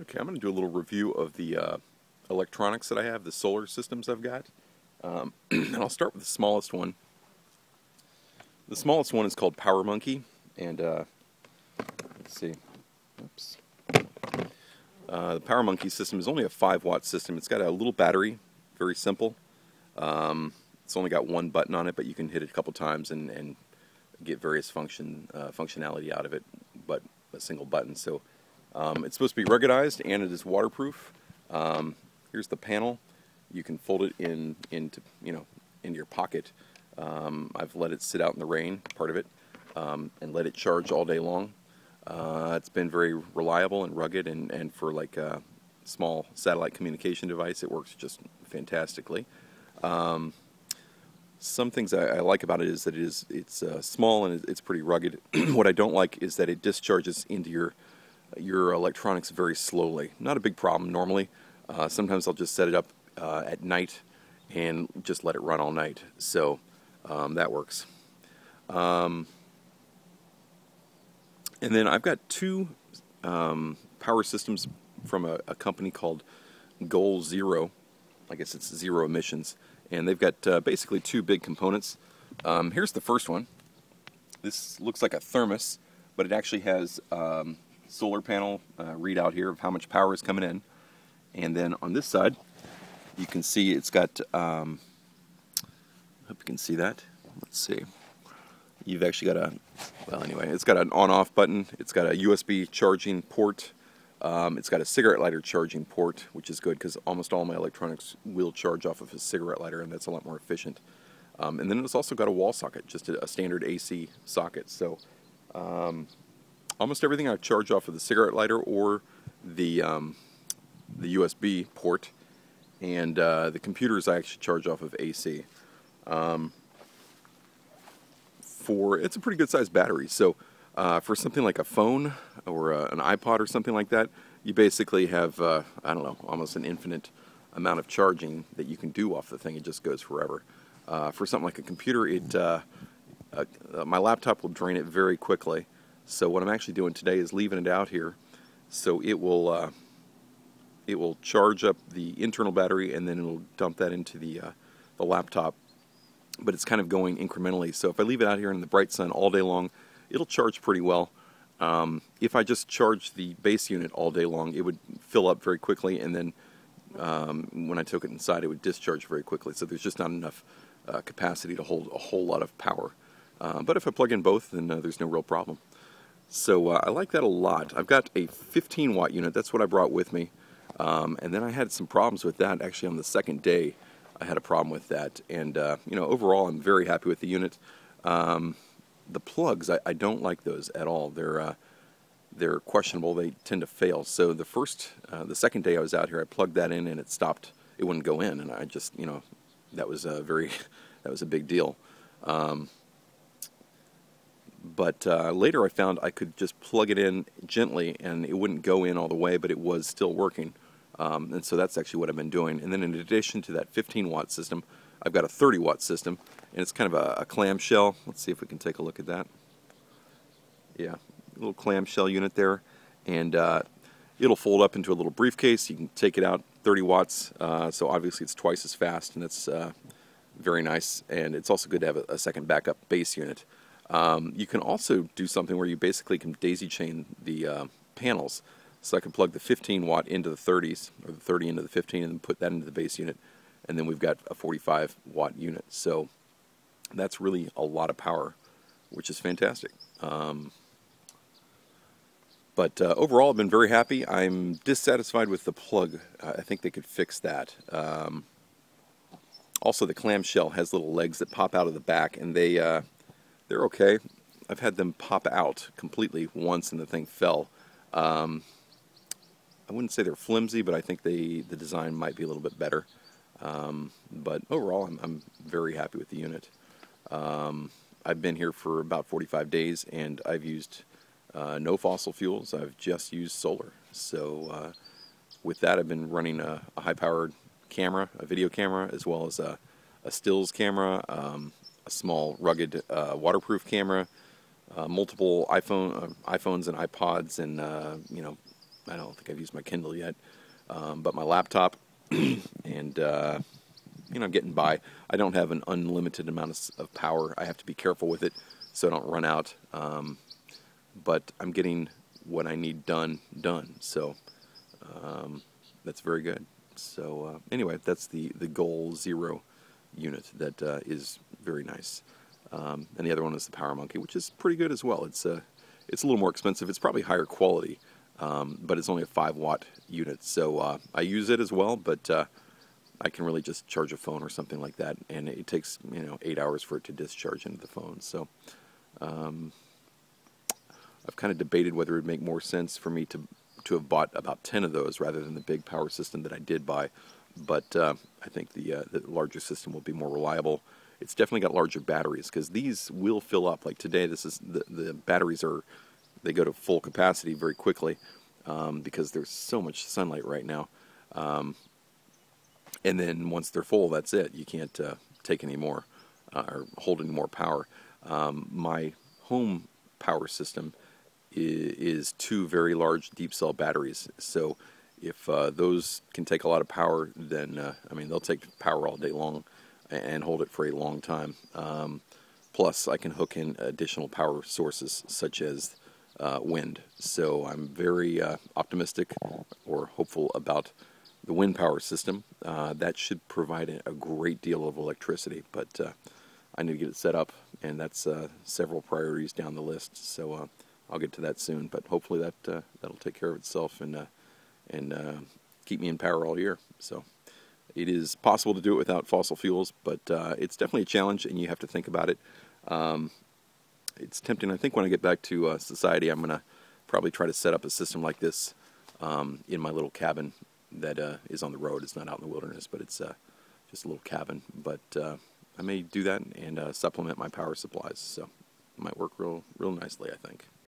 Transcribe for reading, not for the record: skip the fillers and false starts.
Okay, I'm going to do a little review of the electronics that I have, the solar systems I've got. And I'll start with the smallest one. The smallest one is called PowerMonkey, and let's see. Oops. The PowerMonkey system is only a 5-watt system. It's got a little battery, very simple. It's only got one button on it, but you can hit it a couple times and get various functionality out of it, but a single button. So it's supposed to be ruggedized, and it is waterproof. Here's the panel. You can fold it into your pocket. I've let it sit out in the rain, part of it, and let it charge all day long. It's been very reliable and rugged, and for like a small satellite communication device, it works just fantastically. Some things I like about it is that it's small and it's pretty rugged. What I don't like is that it discharges into your electronics very slowly. Not a big problem normally. Sometimes I'll just set it up at night and just let it run all night. So that works. And then I've got two power systems from a company called Goal Zero. I guess it's zero emissions. And they've got basically two big components. Here's the first one. This looks like a thermos, but it actually has solar panel readout here of how much power is coming in. And then on this side, you can see it's got, I hope you can see that. Let's see. You've actually got it's got an on-off button. It's got a USB charging port. It's got a cigarette lighter charging port, which is good because almost all my electronics will charge off of a cigarette lighter, and that's a lot more efficient. And then it's also got a wall socket, just a standard AC socket. So almost everything I charge off of the cigarette lighter or the USB port, and the computers I actually charge off of AC. It's a pretty good sized battery, so for something like a phone or an iPod or something like that, you basically have, I don't know, almost an infinite amount of charging that you can do off the thing. It just goes forever. For something like a computer, my laptop will drain it very quickly. So what I'm actually doing today is leaving it out here, so it will charge up the internal battery, and then it'll dump that into the laptop. But it's kind of going incrementally. So if I leave it out here in the bright sun all day long, it'll charge pretty well. If I just charge the base unit all day long, it would fill up very quickly, and then when I took it inside, it would discharge very quickly. So there's just not enough capacity to hold a whole lot of power. But if I plug in both, then there's no real problem. So I like that a lot. I've got a 15-watt unit. That's what I brought with me. And then I had some problems with that. Actually, on the second day, I had a problem with that. And overall, I'm very happy with the unit. The plugs, I don't like those at all. They're questionable. They tend to fail. So the second day I was out here, I plugged that in and it stopped. It wouldn't go in, and I just, that was a big deal. But later I found I could just plug it in gently and it wouldn't go in all the way, but it was still working. And so that's actually what I've been doing. And then in addition to that 15-watt system, I've got a 30-watt system, and it's kind of a clamshell. Let's see if we can take a look at that. Yeah, a little clamshell unit there, and it'll fold up into a little briefcase. You can take it out, 30 watts, so obviously it's twice as fast, and that's very nice. And it's also good to have a second backup base unit. You can also do something where you basically can daisy chain the panels. So I can plug the 15-watt into the 30s, or the 30 into the 15, and then put that into the base unit. And then we've got a 45-watt unit. So that's really a lot of power, which is fantastic. But overall, I've been very happy. I'm dissatisfied with the plug. I think they could fix that. Also, the clamshell has little legs that pop out of the back, and they're okay. I've had them pop out completely once, and the thing fell. I wouldn't say they're flimsy, but I think the design might be a little bit better. But overall, I'm very happy with the unit. I've been here for about 45 days, and I've used no fossil fuels. I've just used solar. So with that, I've been running a high-powered camera, a video camera, as well as a stills camera, a small rugged waterproof camera, multiple iPhones and iPods, and I don't think I've used my Kindle yet, but my laptop, and I'm getting by. I don't have an unlimited amount of power. I have to be careful with it so I don't run out. But I'm getting what I need done. So that's very good. So anyway, that's the Goal Zero unit that is very nice. And the other one is the Power Monkey, which is pretty good as well. It's a little more expensive. It's probably higher quality, but it's only a 5-watt unit. So I use it as well, but I can really just charge a phone or something like that, and it takes 8 hours for it to discharge into the phone. So I've kind of debated whether it would make more sense for me to have bought about 10 of those rather than the big power system that I did buy. But I think the larger system will be more reliable. It's definitely got larger batteries because these will fill up. Like today, this is the batteries they go to full capacity very quickly because there's so much sunlight right now. And then once they're full, that's it. You can't take any more or hold any more power. My home power system is 2 very large deep cell batteries. So if those can take a lot of power, then they'll take power all day long and hold it for a long time. Plus, I can hook in additional power sources such as wind. So I'm very optimistic or hopeful about the wind power system. That should provide a great deal of electricity, but I need to get it set up, and that's several priorities down the list. So I'll get to that soon, but hopefully that'll take care of itself and keep me in power all year. So it is possible to do it without fossil fuels, but it's definitely a challenge, and you have to think about it. It's tempting. I think when I get back to society, I'm going to probably try to set up a system like this in my little cabin that is on the road. It's not out in the wilderness, but it's just a little cabin. But I may do that and supplement my power supplies. So it might work real nicely, I think.